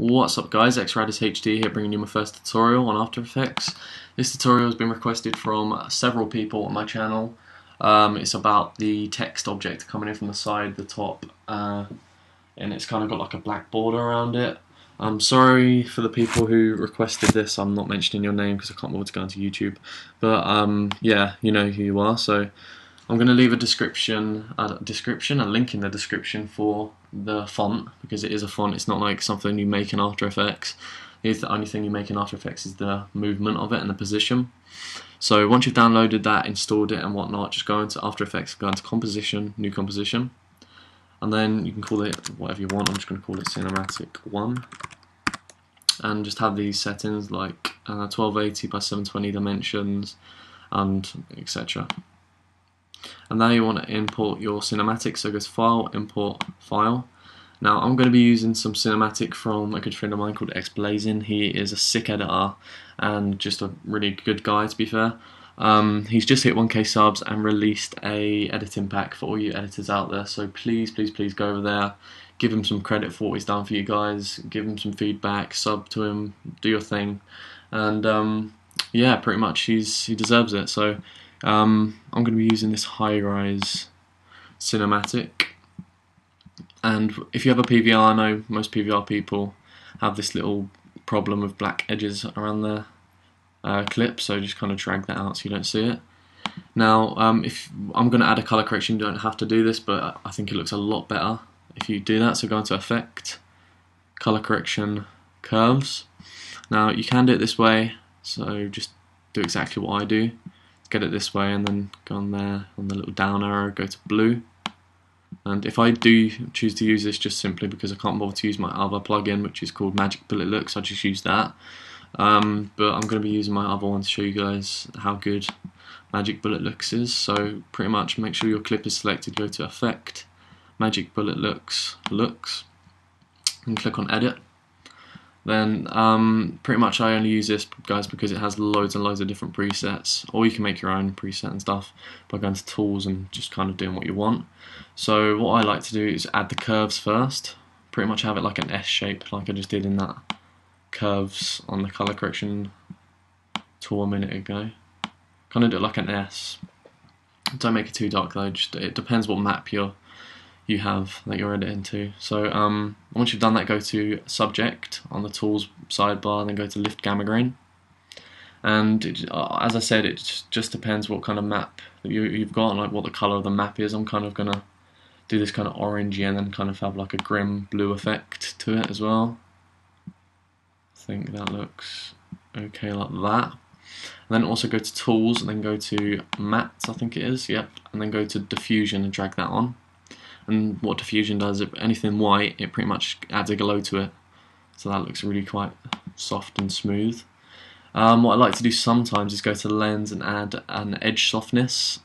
What's up guys, Xradis HD here bringing you my first tutorial on After Effects. This tutorial has been requested from several people on my channel. It's about the text object coming in from the side, the top, and it's kind of got like a black border around it. I'm sorry for the people who requested this. I'm not mentioning your name because I can't bother to go onto YouTube. But yeah, you know who you are. So I'm going to leave a link in the description for the font, because it is a font. It's not like something you make in After Effects. The only thing you make in After Effects is the movement of it and the position. So once you've downloaded that, installed it and whatnot, just go into After Effects, go into Composition, New Composition, and then you can call it whatever you want. I'm just going to call it Cinematic 1, and just have these settings like 1280 by 720 dimensions and etc. And now you want to import your cinematic, so go to File, Import File. Now I'm going to be using some cinematic from a good friend of mine called XBlazing. He is a sick editor and just a really good guy, to be fair. He's just hit 1k subs and released a editing pack for all you editors out there, so please go over there, give him some credit for what he's done for you guys, give him some feedback, sub to him, do your thing, and yeah, pretty much he deserves it. So I'm going to be using this high-rise cinematic, and if you have a PVR, I know most PVR people have this little problem with black edges around their clip, so just kind of drag that out so you don't see it. Now if I'm going to add a color correction, you don't have to do this, but I think it looks a lot better if you do that. So go into Effect, Color Correction, Curves. Now you can do it this way, so just do exactly what I do. Get it this way and then go on there on the little down arrow, go to blue. And if I do choose to use this just simply because I can't bother to use my other plugin, which is called Magic Bullet Looks, I just use that. But I'm going to be using my other one to show you guys how good Magic Bullet Looks is. So pretty much make sure your clip is selected, go to Effect, Magic Bullet Looks, and click on Edit. Then pretty much I only use this, guys, because it has loads and loads of different presets, or you can make your own preset and stuff by going to Tools and just kind of doing what you want. So what I like to do is add the curves first, pretty much have it like an S shape like I just did in that curves on the color correction tool a minute ago. Kind of do it like an S. Don't make it too dark though, just it depends what map you have that you're editing to. So once you've done that, go to Subject on the Tools sidebar, then go to Lift Gamma Grain. And as I said, it just depends what kind of map that you've got and like what the colour of the map is. I'm kind of going to do this kind of orangey and then kind of have like a grim blue effect to it as well. I think that looks okay like that. And then also go to Tools and then go to Matte, I think it is, yep, and then go to Diffusion and drag that on. And what diffusion does, if anything white, it pretty much adds a glow to it, so that looks really quite soft and smooth. What I like to do sometimes is go to the lens and add an edge softness,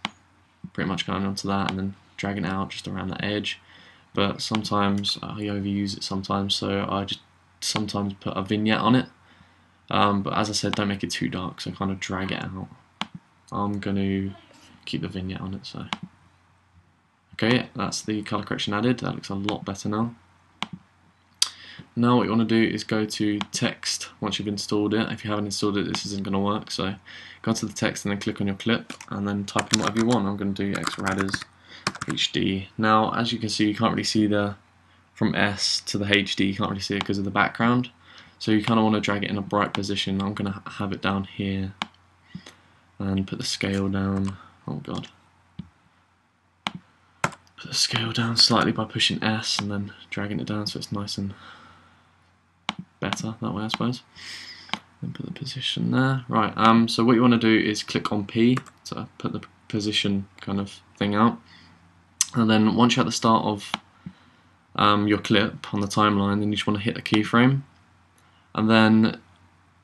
pretty much going onto that and then dragging it out just around the edge. But sometimes I overuse it sometimes, so I just sometimes put a vignette on it. But as I said, don't make it too dark, so kind of drag it out. I'm going to keep the vignette on it, so. Okay, that's the color correction added. That looks a lot better now. Now what you want to do is go to Text once you've installed it. If you haven't installed it, this isn't going to work. So go to the text and then click on your clip and then type in whatever you want. I'm going to do Xradis HD. Now, as you can see, you can't really see from S to the HD. You can't really see it because of the background. So you kind of want to drag it in a bright position. I'm going to have it down here and put the scale down. Oh god. Put the scale down slightly by pushing S and then dragging it down so it's nice and better that way, I suppose. Then put the position there. Right, so what you want to do is click on P to put the position kind of thing out. And then once you're at the start of your clip on the timeline, then you just want to hit the keyframe. And then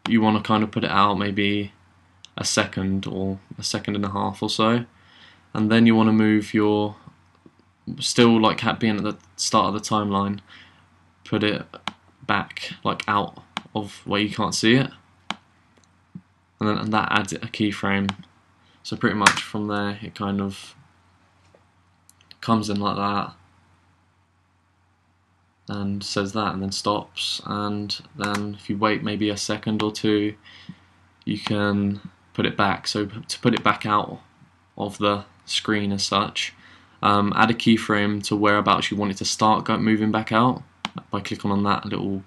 you want to kind of put it out maybe a second or a second and a half or so. And then you want to move your still like being at the start of the timeline, put it back like out of where you can't see it, and that adds it a keyframe. So pretty much from there it kind of comes in like that, and says that, and then stops, and then if you wait maybe a second or two, you can put it back. So to put it back out of the screen as such, add a keyframe to whereabouts you want it to start moving back out by clicking on that little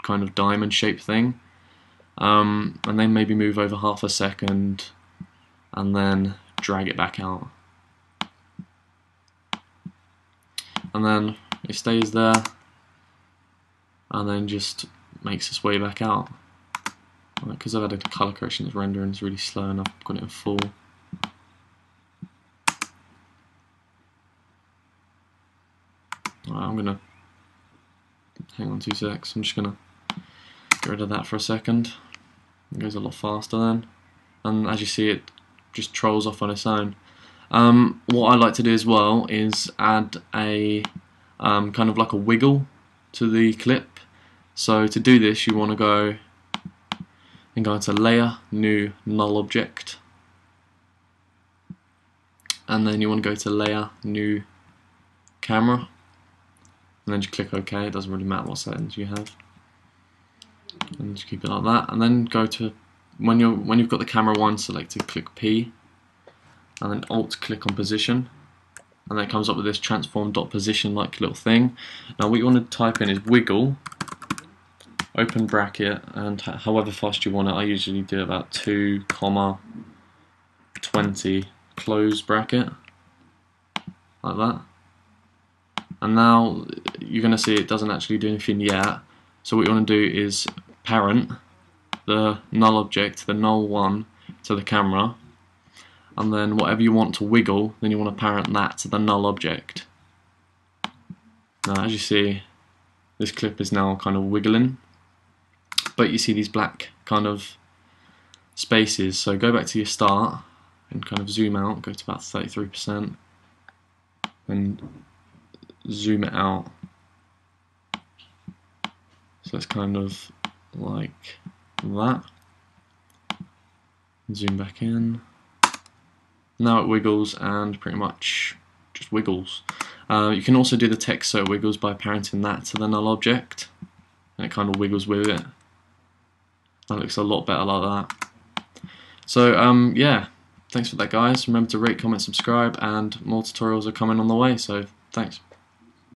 kind of diamond shaped thing, and then maybe move over half a second and then drag it back out, and then it stays there and then just makes its way back out. Because I've had a colour correction that's rendering is really slow and I've got it in full. Alright, I'm gonna hang on 2 secs. I'm just gonna get rid of that for a second. It goes a lot faster then, and as you see, it just trolls off on its own. What I like to do as well is add a kind of like a wiggle to the clip. So to do this, you want to go into Layer, New, Null Object, and then you want to go to Layer, New, Camera, and then just click OK. It doesn't really matter what settings you have, and just keep it like that. And then go to when you've got the camera one selected, click P, and then Alt click on Position, and then it comes up with this transform.position like little thing. Now what you want to type in is wiggle, open bracket, and however fast you want it. I usually do about 2,20 close bracket, like that. And now you're going to see it doesn't actually do anything yet. So what you want to do is parent the null object, the null one, to the camera, and then whatever you want to wiggle, then you want to parent that to the null object. Now as you see, this clip is now kind of wiggling, but you see these black kind of spaces. So go back to your start and kind of zoom out, go to about 33%, and zoom it out. So it's kind of like that. Zoom back in. Now it wiggles and pretty much just wiggles. You can also do the text so it wiggles by parenting that to the null object, and it kind of wiggles with it. That looks a lot better like that. So yeah, thanks for that guys. Remember to rate, comment, subscribe, and more tutorials are coming on the way, so thanks.